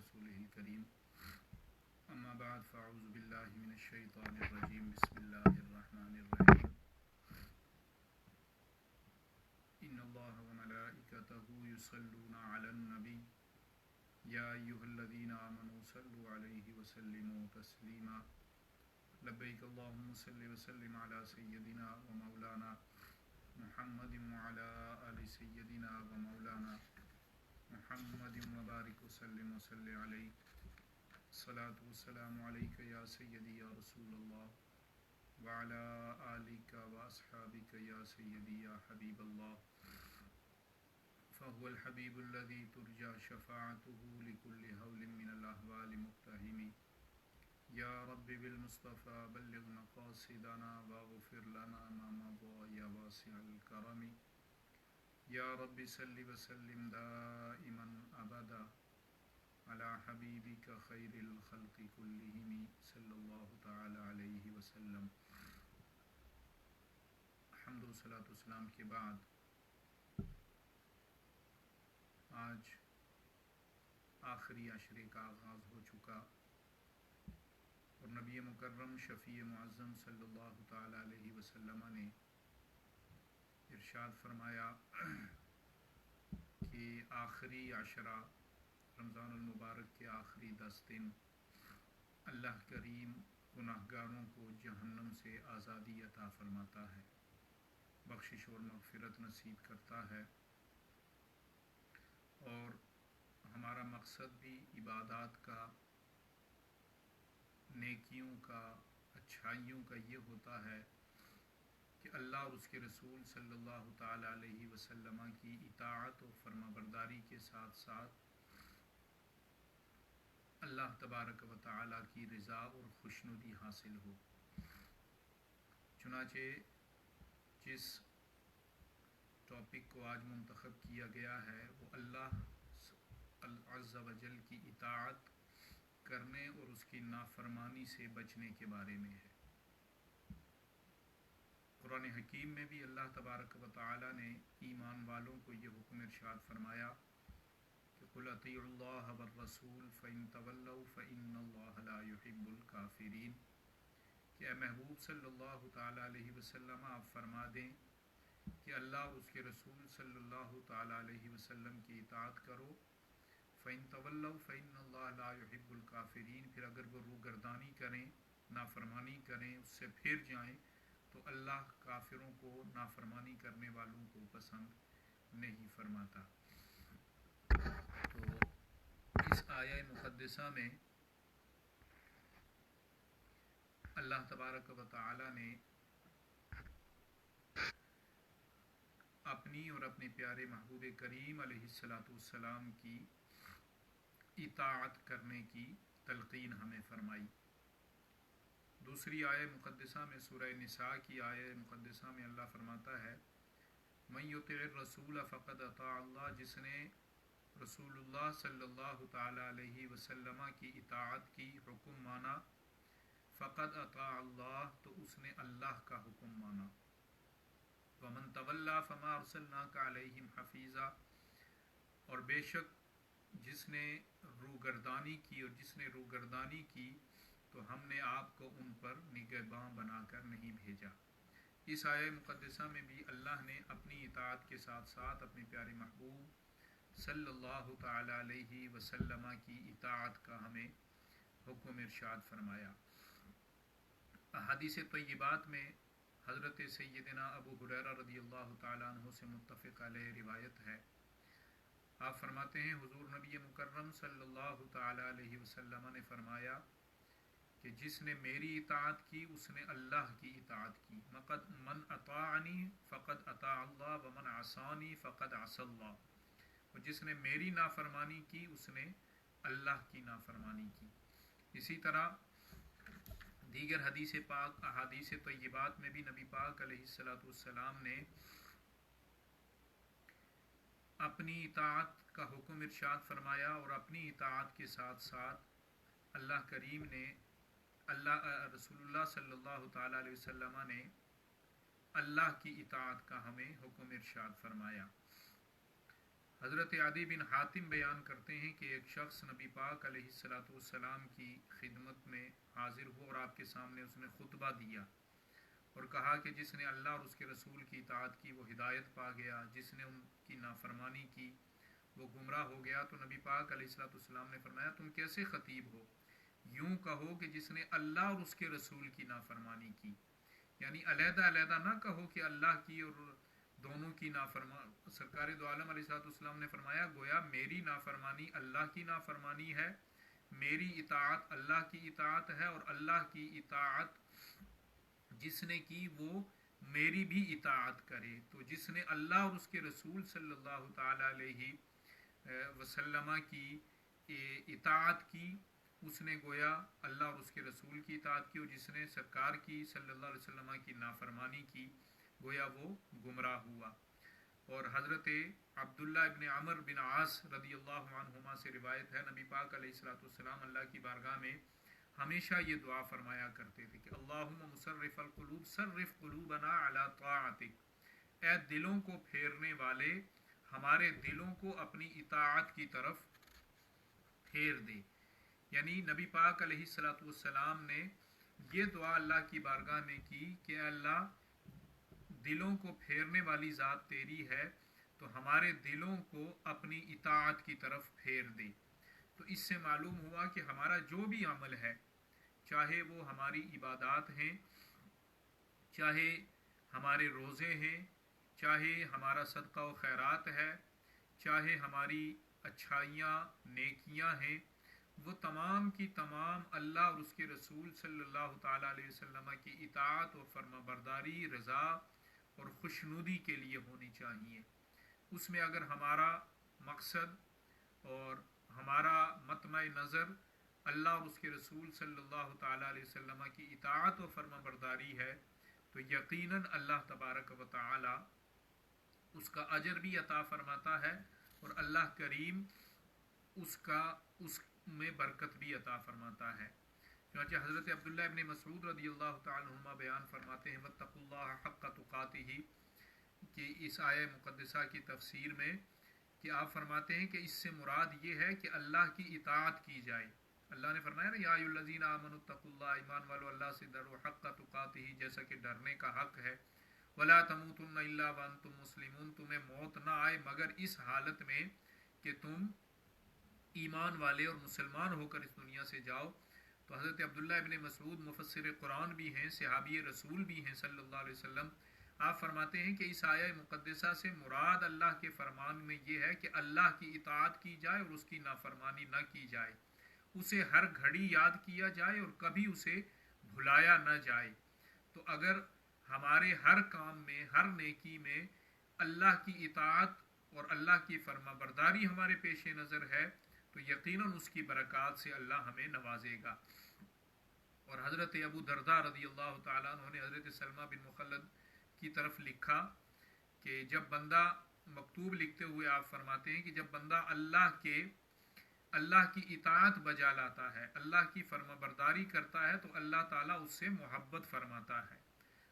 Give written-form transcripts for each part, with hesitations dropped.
رسوله الكريم اما بعد فاعوذ بالله من الشيطان الرجيم بسم الله الرحمن الرحيم ان الله وملائكته يصلون على النبي يا ايها الذين امنوا صلوا عليه وسلموا تسليما لبيك اللهم صل وسلم على سيدنا ومولانا محمد وعلى آل سيدنا ومولانا محمد وبارك وسلم وصل عليه الصلاة والسلام عليك يا سيدي يا رسول الله وعلى آلك وأصحابك يا سيدي يا حبيب الله فهو الحبيب الذي ترجى شفاعته لكل هول من الأهوال مقتحم يا رب بالمصطفى بلغ مقاصدنا واغفر لنا ما مضى يا واسع الكرم يا رب صل وسلم دائما أبدا على حبيبك خير الخلق كلهم صلى الله تعالى عليه وسلم. حمد و صلاۃ والسلام کے بعد آج آخری عشرے کا آغاز ہو چکا اور نبی مکرم شفیع معظم صلی اللہ تعالی علیہ وسلم نے ارشاد فرمایا کہ آخری عشرہ رمضان المبارک کے آخری 10 دن اللہ کریم گناہگاروں کو جہنم سے آزادی عطا فرماتا ہے، بخشش اور مغفرت نصیب کرتا ہے، اور ہمارا مقصد بھی عبادات کا، نیکیوں کا، اچھائیوں کا یہ ہوتا ہے کہ اللہ اور اس کے رسول صلی اللہ تعالی علیہ وسلم کی اطاعت و فرما برداری کے ساتھ ساتھ اللہ تبارک و تعالی کی رضا اور خوشنودی حاصل ہو۔ چنانچہ جس ٹاپک کو آج منتخب کیا گیا ہے وہ اللہ عز و جل کی اطاعت کرنے اور اس کی نافرمانی سے بچنے کے بارے میں ہے۔ قرآن حکیم میں بھی اللہ تبارک و تعالی نے ایمان والوں کو یہ حکم ارشاد فرمایا کہ قُلْ اطیعوا اللَّهَ وَالرَّسُولَ فَإِن تَوَلَّوْا فَإِنَّ اللَّهَ لَا يُحِبُّ الْكَافِرِينَ کہ اے محبوب صلی اللہ تعالی علیہ وسلم آپ فرما دیں کہ اللہ اور اس کے رسول صلی اللہ تعالی علیہ وسلم کی اطاعت کرو، فَإِن تَوَلَّوْا فَإِنَّ اللَّهَ لَا يُحِبُّ الْكَافِرِينَ پھر اگر وہ روگردانی کریں، نافرمانی کریں، اس سے پھر جائیں تو اللہ کافروں کو، نافرمانی کرنے والوں کو پسند نہیں فرماتا۔ تو اس آیہ مقدسہ میں اللہ تبارک و تعالی نے اپنی اور اپنے پیارے محبوب کریم علیہ السلام کی اطاعت کرنے کی تلقین ہمیں فرمائی۔ دوسری آیہ مقدسہ میں سورہ نساء کی آیہ مقدسہ میں اللہ فرماتا ہے من یطع الرسول فقد اطاع اللہ، جس نے رسول اللہ صلی اللہ تعالی علیہ وسلم کی اطاعت کی، حکم مانا، فقد اطاع اللہ تو اس نے اللہ کا حکم مانا، ومن تولی فما ارسلناک علیہم حفیظا، اور بے شک جس نے روگردانی کی تو ہم نے آپ کو ان پر نگہباں بنا کر نہیں بھیجا۔ اس آیہ مقدسہ میں بھی اللہ نے اپنی اطاعت کے ساتھ ساتھ اپنے پیارے محبوب صلی اللہ تعالی علیہ وسلم کی اطاعت کا ہمیں حکم ارشاد فرمایا۔ احادیث طیبات میں حضرت سیدنا ابو ہریرہ رضی اللہ تعالیٰ عنہ سے متفق علیہ روایت ہے، آپ فرماتے ہیں حضور نبی مکرم صلی اللہ تعالی علیہ وسلم نے فرمایا کہ جس نے میری اطاعت کی اس نے اللہ کی اطاعت کی، من اطاعنی فقد اطاع اللہ ومن عصانی فقد عصى اللہ، اور جس نے میری نافرمانی کی اس نے اللہ کی نافرمانی کی۔ اسی طرح دیگر احادیث طیبات میں بھی نبی پاک علیہ السلام نے اپنی اطاعت کا حکم ارشاد فرمایا، اور اپنی اطاعت کے ساتھ ساتھ اللہ کریم نے رسول اللہ صلی اللہ تعالی علیہ وسلم نے اللہ کی اطاعت کا ہمیں حکم ارشاد فرمایا۔ حضرت عدی بن حاتم بیان کرتے ہیں کہ ایک شخص نبی پاک علیہ الصلوۃ والسلام کی خدمت میں حاضر ہوا اور آپ کے سامنے اس نے خطبہ دیا اور کہا کہ جس نے اللہ اور اس کے رسول کی اطاعت کی وہ ہدایت پا گیا، جس نے ان کی نافرمانی کی وہ گمراہ ہو گیا۔ تو نبی پاک علیہ الصلوۃ والسلام نے فرمایا تم کیسے خطیب ہو؟ یوں کہو کہ جس نے اللہ اور اس کے رسول کی نافرمانی کی، یعنی علیحدہ علیحدہ نہ کہو کہ اللہ کی اور دونوں کی نافرمانی۔ سرکار دو عالم علیہ الصلوۃ والسلام نے فرمایا گویا میری نافرمانی اللہ کی نافرمانی ہے، میری اطاعت اللہ کی اطاعت ہے، اور اللہ کی اطاعت جس نے کی وہ میری بھی اطاعت کرے۔ تو جس نے اللہ اور اس کے رسول صلی اللہ تعالی علیہ وسلم کی اطاعت کی اس نے گویا اللہ اور اس کے رسول کی اطاعت کی، اور جس نے سرکار کی صلی اللہ علیہ وسلم کی نافرمانی کی گویا وہ گمراہ ہوا۔ اور حضرت عبداللہ ابن عمر بن عاص رضی اللہ عنہما سے روایت ہے نبی پاک علیہ الصلوۃ والسلام اللہ کی بارگاہ میں ہمیشہ یہ دعا فرمایا کرتے تھے کہ اللہم مصرف القلوب صرف قلوبنا علی طاعتک، اے دلوں کو پھیرنے والے ہمارے دلوں کو اپنی اطاعت کی طرف پھیر دے۔ یعنی نبی پاک علیہ الصلوۃ والسلام نے یہ دعا اللہ کی بارگاہ میں کی کہ اللہ دلوں کو پھیرنے والی ذات تیری ہے تو ہمارے دلوں کو اپنی اطاعت کی طرف پھیر دے۔ تو اس سے معلوم ہوا کہ ہمارا جو بھی عمل ہے، چاہے وہ ہماری عبادات ہیں، چاہے ہمارے روزے ہیں، چاہے ہمارا صدقہ و خیرات ہے، چاہے ہماری اچھائیاں نیکیاں ہیں، وہ تمام کی تمام اللہ اور اس کے رسول صلی اللہ تعالیٰ علیہ وسلم کی اطاعت و فرما برداری، رضا اور خوشنودی کے لیے ہونی چاہیے۔ اس میں اگر ہمارا مقصد اور ہمارا مطمع نظر اللہ اور اس کے رسول صلی اللہ تعالیٰ علیہ وسلم کی اطاعت و فرما برداری ہے تو یقیناً اللہ تبارک و تعالی اس کا اجر بھی عطا فرماتا ہے، اور اللہ کریم اس میں برکت بھی عطا فرماتا ہے۔ چنانچہ حضرت عبداللہ ابن مسعود رضی اللہ تعالیٰ عنہ بیان فرماتے ہیں وَاتَّقُوا اللَّهَ حَقَّ تُقَاتِهِ کہ اس آیہ مقدسہ کی تفسیر میں کہ آپ فرماتے ہیں کہ اس سے مراد یہ ہے کہ اللہ کی اطاعت کی جائے۔ اللہ نے فرمایا نا یا ایھا الذین آمنوا اتقوا اللہ، ایمان والو اللہ سے ڈرو، حق تقاتہ جیسا کہ ڈرنے کا حق ہے، ولا تموتن الا وانتم مسلمون، تمہیں موت نہ آئے مگر اس حالت میں کہ تم ایمان والے اور مسلمان ہو کر اس دنیا سے جاؤ۔ تو حضرت عبداللہ ابن مسعود مفسر قرآن بھی ہیں، صحابی رسول بھی ہیں صلی اللہ علیہ وسلم، آپ فرماتے ہیں کہ اس آیہ مقدسہ سے مراد اللہ کے فرمان میں یہ ہے کہ اللہ کی اطاعت کی جائے اور اس کی نافرمانی نہ کی جائے، اسے ہر گھڑی یاد کیا جائے اور کبھی اسے بھلایا نہ جائے۔ تو اگر ہمارے ہر کام میں، ہر نیکی میں اللہ کی اطاعت اور اللہ کی فرما برداری ہمارے پیش نظر ہے تو یقیناً اس کی برکات سے اللہ ہمیں نوازے گا۔ اور حضرت ابو درداء رضی اللہ تعالیٰ عنہ نے حضرت سلمہ بن مخلد کی طرف لکھا کہ جب بندہ مکتوب لکھتے ہوئے آپ فرماتے ہیں کہ جب بندہ اللہ کی اطاعت بجا لاتا ہے، اللہ کی فرما برداری کرتا ہے تو اللہ تعالیٰ اس سے محبت فرماتا ہے،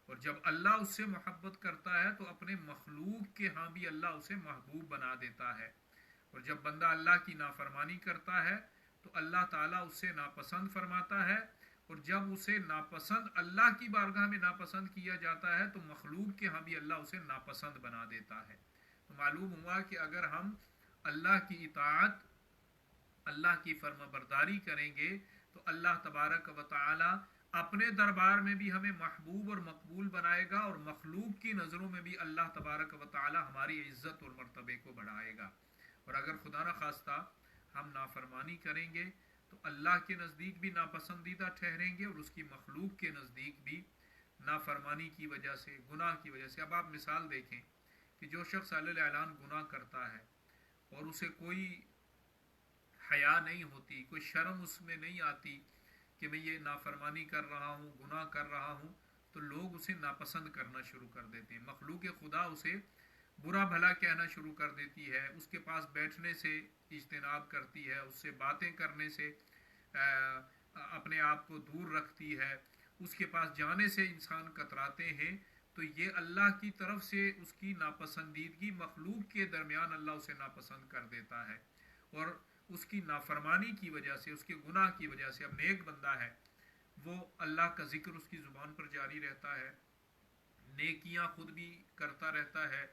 اور جب اللہ اس سے محبت کرتا ہے تو اپنے مخلوق کے ہاں بھی اللہ اسے محبوب بنا دیتا ہے، اور جب بندہ اللہ کی نافرمانی کرتا ہے تو اللہ تعالیٰ اسے ناپسند فرماتا ہے، اور جب اسے ناپسند اللہ کی بارگاہ میں ناپسند کیا جاتا ہے تو مخلوق کے ہاں بھی اللہ اسے ناپسند بنا دیتا ہے۔ تو معلوم ہوا کہ اگر ہم اللہ کی اطاعت، اللہ کی فرما برداری کریں گے تو اللہ تبارک و تعالی اپنے دربار میں بھی ہمیں محبوب اور مقبول بنائے گا، اور مخلوق کی نظروں میں بھی اللہ تبارک و تعالی ہماری عزت اور مرتبے کو بڑھائے گا۔ اور اگر خدا نخواستہ ہم نافرمانی کریں گے تو اللہ کے نزدیک بھی ناپسندیدہ ٹھہریں گے، اور اس کی مخلوق کے نزدیک بھی نافرمانی کی وجہ سے، گناہ کی وجہ سے۔ اب آپ مثال دیکھیں کہ جو شخص علیہ اعلان گناہ کرتا ہے اور اسے کوئی حیا نہیں ہوتی، کوئی شرم اس میں نہیں آتی کہ میں یہ نافرمانی کر رہا ہوں، گناہ کر رہا ہوں، تو لوگ اسے ناپسند کرنا شروع کر دیتے ہیں، مخلوق خدا اسے برا بھلا کہنا شروع کر دیتی ہے، اس کے پاس بیٹھنے سے اجتناب کرتی ہے، اس سے باتیں کرنے سے اپنے آپ کو دور رکھتی ہے، اس کے پاس جانے سے انسان کتراتے ہیں۔ تو یہ اللہ کی طرف سے اس کی ناپسندیدگی مخلوق کے درمیان اللہ اسے ناپسند کر دیتا ہے، اور اس کی نافرمانی کی وجہ سے، اس کے گناہ کی وجہ سے، اب نیک بندہ ہے وہ اللہ کا ذکر اس کی زبان پر جاری رہتا ہے، نیکیاں خود بھی کرتا رہتا ہے،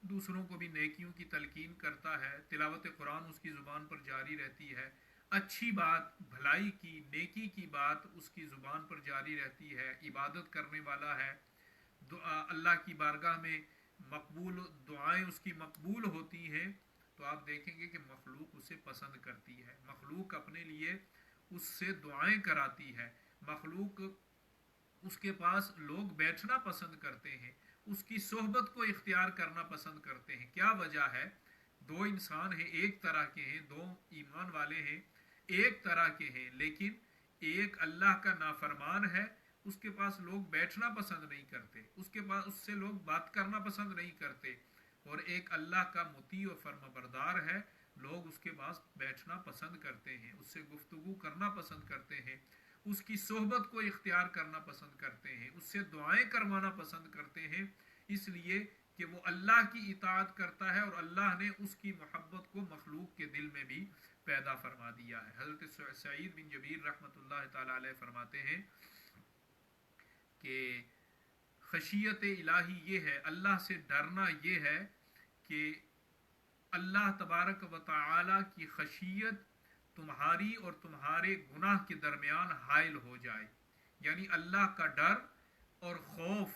دوسروں کو بھی نیکیوں کی تلقین کرتا ہے، تلاوت قرآن اس کی زبان پر جاری رہتی ہے، اچھی بات، بھلائی کی، نیکی کی بات اس کی زبان پر جاری رہتی ہے، عبادت کرنے والا ہے، دعا اللہ کی بارگاہ میں مقبول دعائیں اس کی مقبول ہوتی ہیں، تو آپ دیکھیں گے کہ مخلوق اسے پسند کرتی ہے، مخلوق اپنے لیے اس سے دعائیں کراتی ہے، مخلوق اس کے پاس لوگ بیٹھنا پسند کرتے ہیں، اس کی صحبت کو اختیار کرنا پسند کرتے ہیں۔ کیا وجہ ہے؟ دو انسان ہیں، ایک طرح کے ہیں، دو ایمان والے ہیں، ایک طرح کے ہیں، لیکن ایک اللہ کا نافرمان ہے، اس کے پاس لوگ بیٹھنا پسند نہیں کرتے، اس سے لوگ بات کرنا پسند نہیں کرتے، اور ایک اللہ کا مطیع و فرما بردار ہے، لوگ اس کے پاس بیٹھنا پسند کرتے ہیں، اس سے گفتگو کرنا پسند کرتے ہیں، اس کی صحبت کو اختیار کرنا پسند کرتے ہیں، اس سے دعائیں کروانا پسند کرتے ہیں، اس لیے کہ وہ اللہ کی اطاعت کرتا ہے، اور اللہ نے اس کی محبت کو مخلوق کے دل میں بھی پیدا فرما دیا ہے۔ حضرت سعید بن جبیر رحمۃ اللہ تعالی علیہ فرماتے ہیں کہ خشیت الہی یہ ہے، اللہ سے ڈرنا یہ ہے کہ اللہ تبارک و تعالی کی خشیت تمہاری اور تمہارے گناہ کے درمیان حائل ہو جائے، یعنی اللہ کا ڈر اور خوف،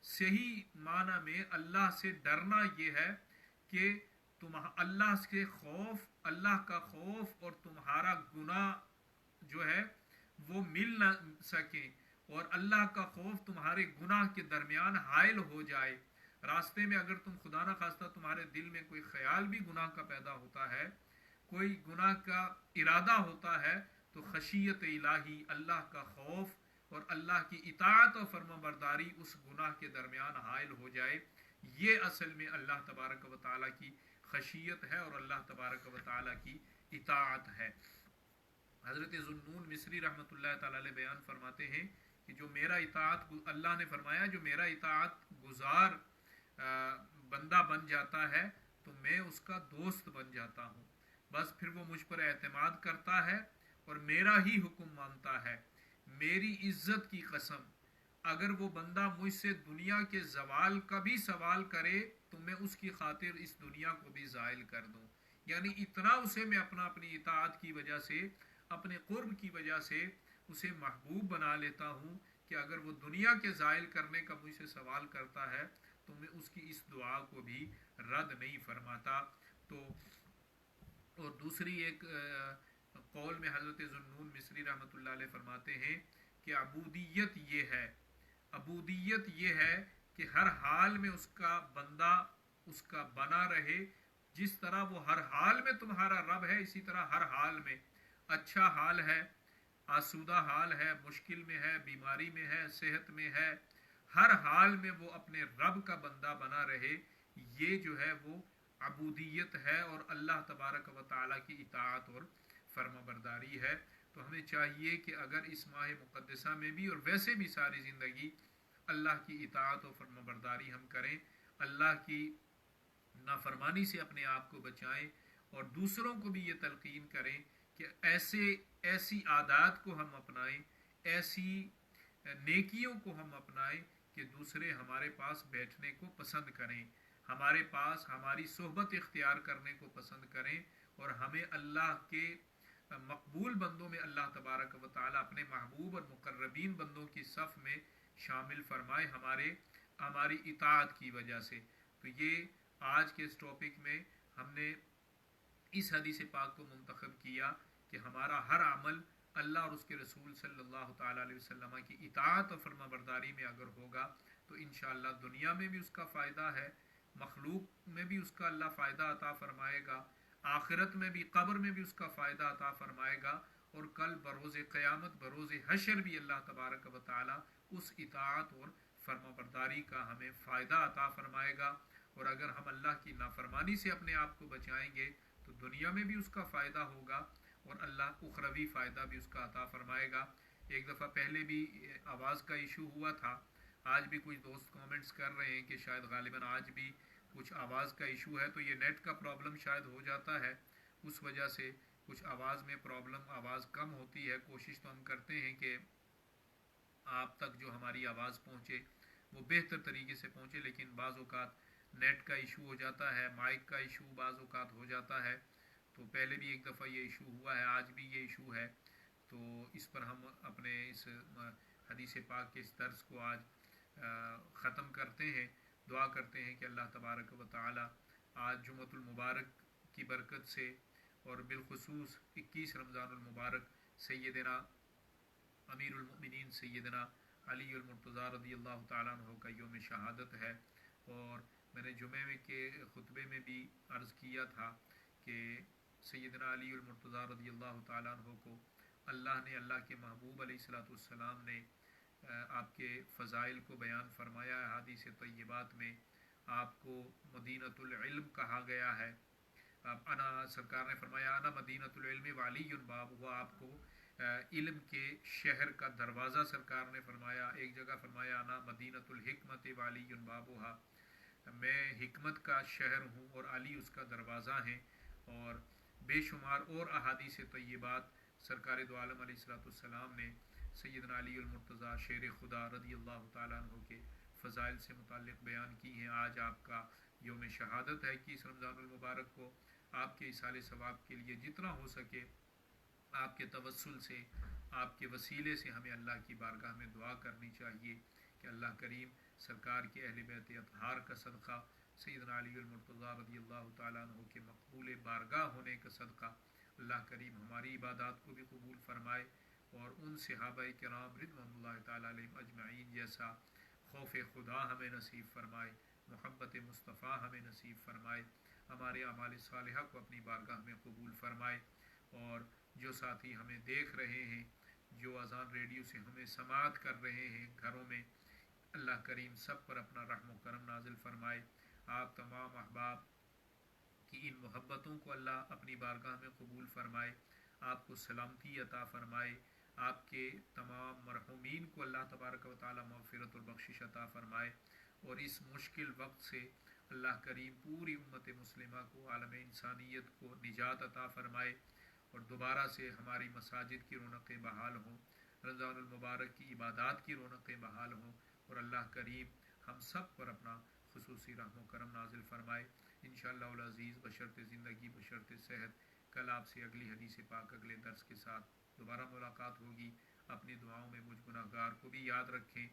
صحیح معنی میں اللہ سے ڈرنا یہ ہے کہ اللہ کے خوف، اللہ کا خوف اور تمہارا گناہ جو ہے وہ مل نہ سکیں، اور اللہ کا خوف تمہارے گناہ کے درمیان حائل ہو جائے۔ راستے میں اگر تم خدا نہ خواستہ تمہارے دل میں کوئی خیال بھی گناہ کا پیدا ہوتا ہے، کوئی گناہ کا ارادہ ہوتا ہے، تو خشیت الہی، اللہ کا خوف اور اللہ کی اطاعت و فرما برداری اس گناہ کے درمیان حائل ہو جائے، یہ اصل میں اللہ تبارک و تعالیٰ کی خشیت ہے اور اللہ تبارک و تعالیٰ کی اطاعت ہے۔ حضرت ذوالنون مصری رحمۃ اللہ تعالی علیہ بیان فرماتے ہیں کہ جو میرا اطاعت، اللہ نے فرمایا جو میرا اطاعت گزار بندہ بن جاتا ہے تو میں اس کا دوست بن جاتا ہوں، بس پھر وہ مجھ پر اعتماد کرتا ہے اور میرا ہی حکم مانتا ہے، میری عزت کی قسم اگر وہ بندہ مجھ سے دنیا کے زوال کا بھی سوال کرے تو میں اس کی خاطر اس دنیا کو بھی زائل کر دوں، یعنی اتنا اسے میں اپنی اطاعت کی وجہ سے، اپنے قرب کی وجہ سے اسے محبوب بنا لیتا ہوں کہ اگر وہ دنیا کے زائل کرنے کا مجھ سے سوال کرتا ہے تو میں اس کی اس دعا کو بھی رد نہیں فرماتا۔ تو اور دوسری ایک قول میں حضرت ذوالنون مصری رحمۃ اللہ علیہ فرماتے ہیں کہ عبودیت یہ ہے کہ ہر حال میں اس کا بندہ اس کا بنا رہے، جس طرح وہ ہر حال میں تمہارا رب ہے، اسی طرح ہر حال میں، اچھا حال ہے، آسودہ حال ہے، مشکل میں ہے، بیماری میں ہے، صحت میں ہے، ہر حال میں وہ اپنے رب کا بندہ بنا رہے، یہ جو ہے وہ عبودیت ہے اور اللہ تبارک و تعالیٰ کی اطاعت اور فرما برداری ہے۔ تو ہمیں چاہیے کہ اگر اس ماہ مقدسہ میں بھی اور ویسے بھی ساری زندگی اللہ کی اطاعت و فرما برداری ہم کریں، اللہ کی نافرمانی سے اپنے آپ کو بچائیں، اور دوسروں کو بھی یہ تلقین کریں کہ ایسی عادات کو ہم اپنائیں، ایسی نیکیوں کو ہم اپنائیں کہ دوسرے ہمارے پاس بیٹھنے کو پسند کریں، ہمارے پاس ہماری صحبت اختیار کرنے کو پسند کریں، اور ہمیں اللہ کے مقبول بندوں میں اللہ تبارک و تعالیٰ اپنے محبوب اور مقربین بندوں کی صف میں شامل فرمائے ہماری اطاعت کی وجہ سے۔ تو یہ آج کے اس ٹاپک میں ہم نے اس حدیث پاک کو منتخب کیا کہ ہمارا ہر عمل اللہ اور اس کے رسول صلی اللہ تعالیٰ علیہ وسلم کی اطاعت اور فرما برداری میں اگر ہوگا تو انشاءاللہ دنیا میں بھی اس کا فائدہ ہے، مخلوق میں بھی اس کا اللہ فائدہ عطا فرمائے گا، آخرت میں بھی، قبر میں بھی اس کا فائدہ عطا فرمائے گا، اور کل بروز قیامت، بروز حشر بھی اللہ تبارک و تعالیٰ اس اطاعت اور فرما برداری کا ہمیں فائدہ عطا فرمائے گا، اور اگر ہم اللہ کی نافرمانی سے اپنے آپ کو بچائیں گے تو دنیا میں بھی اس کا فائدہ ہوگا اور اللہ اخروی فائدہ بھی اس کا عطا فرمائے گا۔ ایک دفعہ پہلے بھی آواز کا ایشو ہوا تھا، آج بھی کچھ دوست کامنٹس کر رہے ہیں کہ شاید غالباً آج بھی کچھ آواز کا ایشو ہے، تو یہ نیٹ کا پرابلم شاید ہو جاتا ہے، اس وجہ سے کچھ آواز میں پرابلم، آواز کم ہوتی ہے۔ کوشش تو ہم کرتے ہیں کہ آپ تک جو ہماری آواز پہنچے وہ بہتر طریقے سے پہنچے، لیکن بعض اوقات نیٹ کا ایشو ہو جاتا ہے، مائک کا ایشو بعض اوقات ہو جاتا ہے۔ تو پہلے بھی ایک دفعہ یہ ایشو ہوا ہے، آج بھی یہ ایشو ہے، تو اس پر ہم اپنے اس حدیث پاک کے اس درس کو آج ختم کرتے ہیں۔ دعا کرتے ہیں کہ اللہ تبارک و تعالی آج جمعۃ المبارک کی برکت سے، اور بالخصوص 21 رمضان المبارک سیدنا امیر المؤمنین سیدنا علی المرتضیٰ رضی اللہ تعالیٰ عنہ کا یوم شہادت ہے، اور میں نے جمعے میں کے خطبے میں بھی عرض کیا تھا کہ سیدنا علی المرتضیٰ رضی اللہ تعالیٰ عنہ کو اللہ نے، اللہ کے محبوب علیہ الصلوۃ والسلام نے آپ کے فضائل کو بیان فرمایا ہے۔ احادیث طیبات میں آپ کو مدینۃ العلم کہا گیا ہے۔ انا سرکار نے فرمایا انا مدینۃ العلم وعلی باب، وہ آپ کو علم کے شہر کا دروازہ سرکار نے فرمایا۔ ایک جگہ فرمایا انا مدینۃ الحکمت وعلی بابھا، میں حکمت کا شہر ہوں اور علی اس کا دروازہ ہیں۔ اور بے شمار اور احادیث طیبات سرکار دو عالم علیہ الصلوۃ والسلام نے سیدنا علی المرتضیٰ شیر خدا رضی اللہ تعالیٰ عنہ کے فضائل سے متعلق بیان کی ہیں۔ آج آپ کا یوم شہادت ہے 21 رمضان المبارک کو۔ آپ کے ایصال ثواب کے لیے جتنا ہو سکے آپ کے توسل سے، آپ کے وسیلے سے ہمیں اللہ کی بارگاہ میں دعا کرنی چاہیے کہ اللہ کریم سرکار کے اہل بیت اطہار کا صدقہ، سیدنا علی المرتضیٰ رضی اللہ تعالیٰ عنہ کے مقبول بارگاہ ہونے کا صدقہ، اللہ کریم ہماری عبادات کو بھی قبول فرمائے، اور ان صحابہ کرام رضوان اللہ تعالیٰ علیہم اجمعین جیسا خوف خدا ہمیں نصیب فرمائے، محبت مصطفیٰ ہمیں نصیب فرمائے، ہمارے اعمال صالحہ کو اپنی بارگاہ میں قبول فرمائے۔ اور جو ساتھی ہمیں دیکھ رہے ہیں، جو اذان ریڈیو سے ہمیں سماعت کر رہے ہیں گھروں میں، اللہ کریم سب پر اپنا رحم و کرم نازل فرمائے۔ آپ تمام احباب کی ان محبتوں کو اللہ اپنی بارگاہ میں قبول فرمائے، آپ کو سلامتی عطا فرمائے، آپ کے تمام مرحومین کو اللہ تبارک و تعالی مغفرت اور بخشش عطا فرمائے، اور اس مشکل وقت سے اللہ کریم پوری امت مسلمہ کو، عالم انسانیت کو نجات عطا فرمائے، اور دوبارہ سے ہماری مساجد کی رونقیں بحال ہوں، رمضان المبارک کی عبادات کی رونقیں بحال ہوں، اور اللہ کریم ہم سب پر اپنا خصوصی رحم و کرم نازل فرمائے۔ انشاءاللہ العزیز بشرط زندگی، بشرط صحت، کل آپ سے اگلی حدیث پاک اگلے درس کے ساتھ دوبارہ ملاقات ہوگی۔ اپنی دعاؤں میں مجھ گناہ گار کو بھی یاد رکھیں،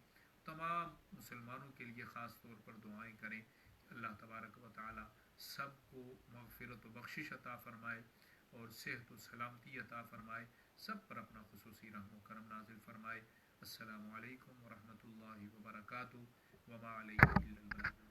تمام مسلمانوں کے لیے خاص طور پر دعائیں کریں کہ اللہ تبارک و تعالی سب کو مغفرت و بخشش عطا فرمائے اور صحت و سلامتی عطا فرمائے، سب پر اپنا خصوصی رحم و کرم نازل فرمائے۔ السلام علیکم ورحمۃ اللہ وبرکاتہ، وما علیکم الا البلاغ۔